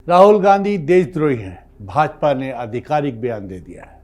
राहुल गांधी देशद्रोही हैं, भाजपा ने आधिकारिक बयान दे दिया है।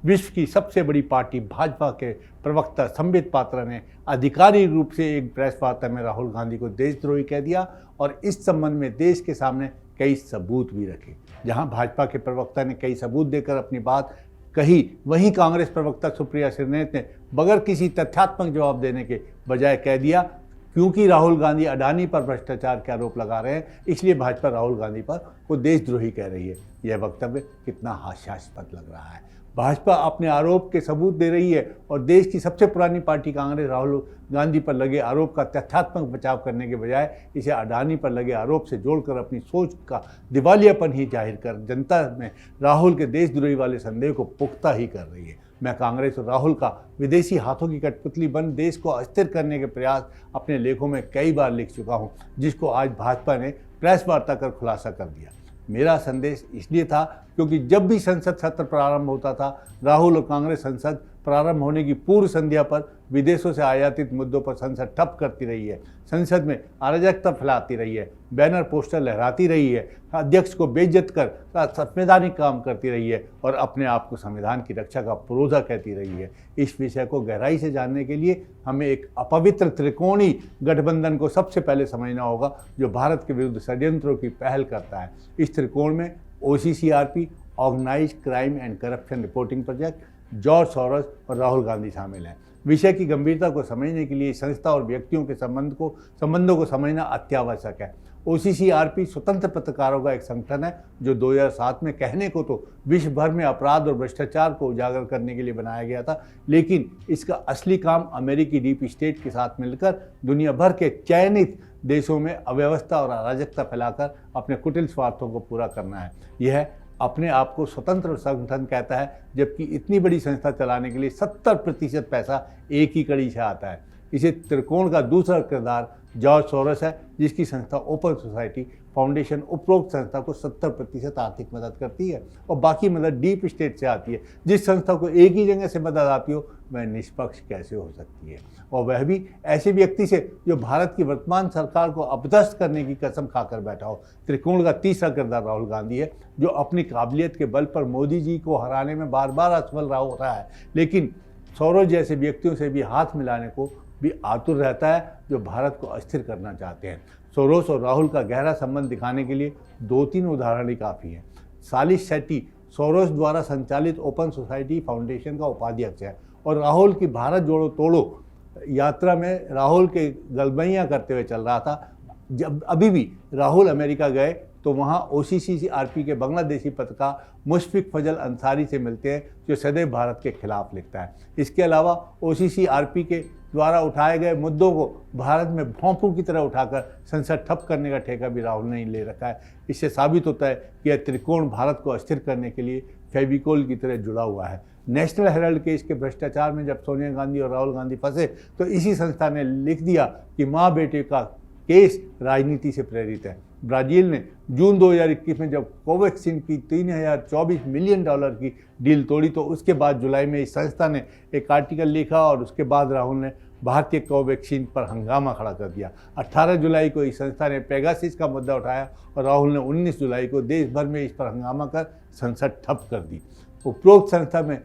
विश्व की सबसे बड़ी पार्टी भाजपा के प्रवक्ता संबित पात्रा ने आधिकारिक रूप से एक प्रेस वार्ता में राहुल गांधी को देशद्रोही कह दिया और इस संबंध में देश के सामने कई सबूत भी रखे। जहां भाजपा के प्रवक्ता ने कई सबूत देकर अपनी बात कही, वहीं कांग्रेस प्रवक्ता सुप्रिया श्रीनेत ने बगैर किसी तथ्यात्मक जवाब देने के बजाय कह दिया क्योंकि राहुल गांधी अडानी पर भ्रष्टाचार के आरोप लगा रहे हैं, इसलिए भाजपा राहुल गांधी पर को देशद्रोही कह रही है। यह वक्तव्य कितना हास्यास्पद लग रहा है। भाजपा अपने आरोप के सबूत दे रही है और देश की सबसे पुरानी पार्टी कांग्रेस राहुल गांधी पर लगे आरोप का तथ्यात्मक बचाव करने के बजाय इसे अडानी पर लगे आरोप से जोड़कर अपनी सोच का दिवालियापन ही जाहिर कर जनता में राहुल के देशद्रोही वाले संदेह को पुख्ता ही कर रही है। मैं कांग्रेस और राहुल का विदेशी हाथों की कठपुतली बन देश को अस्थिर करने के प्रयास अपने लेखों में कई बार लिख चुका हूं, जिसको आज भाजपा ने प्रेस वार्ता कर खुलासा कर दिया। मेरा संदेश इसलिए था क्योंकि जब भी संसद सत्र प्रारंभ होता था, राहुल और कांग्रेस संसद प्रारंभ होने की पूर्व संध्या पर विदेशों से आयातित मुद्दों पर संसद ठप करती रही है, संसद में अराजकता फैलाती रही है, बैनर पोस्टर लहराती रही है, अध्यक्ष को बेइज्जत कर संवैधानिक काम करती रही है और अपने आप को संविधान की रक्षा का पुरोधा कहती रही है। इस विषय को गहराई से जानने के लिए हमें एक अपवित्र त्रिकोणीय गठबंधन को सबसे पहले समझना होगा, जो भारत के विरुद्ध षड्यंत्रों की पहल करता है। इस त्रिकोण में OCCRP, organised crime and corruption reporting project, George Soros और राहुल गांधी शामिल हैं। विषय की गंभीरता को समझने के लिए संस्था और व्यक्तियों के संबंधों को समझना अत्यावश्यक है। OCCRP स्वतंत्र पत्रकारों का एक संगठन है जो 2007 में कहने को तो विश्व भर में अपराध और भ्रष्टाचार को उजागर करने के लिए बनाया गया था, लेकिन इसका असली काम अमेरिकी डीप स्टेट के साथ मिलकर दुनिया भर के चयनित देशों में अव्यवस्था और अराजकता फैलाकर अपने कुटिल स्वार्थों को पूरा करना है। यह अपने आप को स्वतंत्र संगठन कहता है, जबकि इतनी बड़ी संस्था चलाने के लिए 70% पैसा एक ही कड़ी से आता है। इसे त्रिकोण का दूसरा किरदार जॉर्ज सोरोस है, जिसकी संस्था ओपन सोसाइटी फाउंडेशन उपरोक्त संस्था को 70% आर्थिक मदद करती है और बाकी मदद डीप स्टेट से आती है। जिस संस्था को एक ही जगह से मदद आती हो वह निष्पक्ष कैसे हो सकती है, और वह भी ऐसे व्यक्ति से जो भारत की वर्तमान सरकार को अपदस्थ करने की कसम खाकर बैठा हो। त्रिकोण का तीसरा किरदार राहुल गांधी है, जो अपनी काबिलियत के बल पर मोदी जी को हराने में बार बार असफल हो रहा है, लेकिन सोरोस जैसे व्यक्तियों से भी हाथ मिलाने को भी आतुर रहता है, जो भारत को अस्थिर करना चाहते हैं। सोरोस और राहुल का गहरा संबंध दिखाने के लिए 2-3 उदाहरण ही काफ़ी हैं। सालिश शेट्टी सोरोस द्वारा संचालित ओपन सोसाइटी फाउंडेशन का उपाध्यक्ष है और राहुल की भारत जोड़ो तोड़ो यात्रा में राहुल के गलबैयाँ करते हुए चल रहा था। जब अभी भी राहुल अमेरिका गए तो वहाँ OCCRP के बांग्लादेशी पत्रकार मुशफिक फजल अंसारी से मिलते हैं, जो सदैव भारत के खिलाफ लिखता है। इसके अलावा OCCRP के द्वारा उठाए गए मुद्दों को भारत में भोंपू की तरह उठाकर संसद ठप करने का ठेका भी राहुल ने ले रखा है। इससे साबित होता है कि यह त्रिकोण भारत को अस्थिर करने के लिए फेविकोल की तरह जुड़ा हुआ है। नेशनल हेराल्ड केस के भ्रष्टाचार में जब सोनिया गांधी और राहुल गांधी फंसे तो इसी संस्था ने लिख दिया कि माँ बेटे का केस राजनीति से प्रेरित है। ब्राज़ील ने जून 2021 में जब कोवैक्सीन की $3024 मिलियन की डील तोड़ी तो उसके बाद जुलाई में इस संस्था ने एक आर्टिकल लिखा और उसके बाद राहुल ने भारतीय कोवैक्सीन पर हंगामा खड़ा कर दिया। 18 जुलाई को इस संस्था ने पेगासिस का मुद्दा उठाया और राहुल ने 19 जुलाई को देश भर में इस पर हंगामा कर संसद ठप कर दी। उपरोक्त संस्था में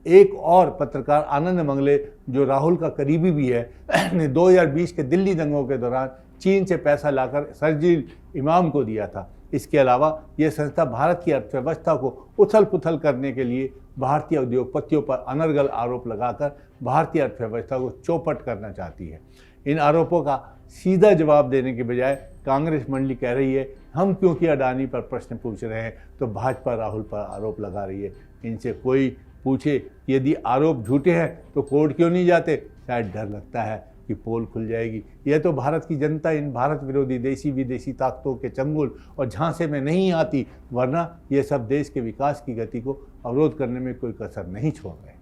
एक और पत्रकार आनंद मंगले, जो राहुल का करीबी भी है, ने 2020 के दिल्ली दंगों के दौरान चीन से पैसा लाकर सरजील इमाम को दिया था। इसके अलावा यह संस्था भारत की अर्थव्यवस्था को उथल पुथल करने के लिए भारतीय उद्योगपतियों पर अनर्गल आरोप लगाकर भारतीय अर्थव्यवस्था को चौपट करना चाहती है। इन आरोपों का सीधा जवाब देने के बजाय कांग्रेस मंडली कह रही है हम क्योंकि अडानी पर प्रश्न पूछ रहे हैं, तो भाजपा राहुल पर आरोप लगा रही है। इनसे कोई पूछे कि यदि आरोप झूठे हैं तो कोर्ट क्यों नहीं जाते, शायद डर लगता है कि पोल खुल जाएगी। यह तो भारत की जनता इन भारत विरोधी देशी विदेशी ताकतों के चंगुल और झांसे में नहीं आती, वरना यह सब देश के विकास की गति को अवरोध करने में कोई कसर नहीं छोड़ रहे।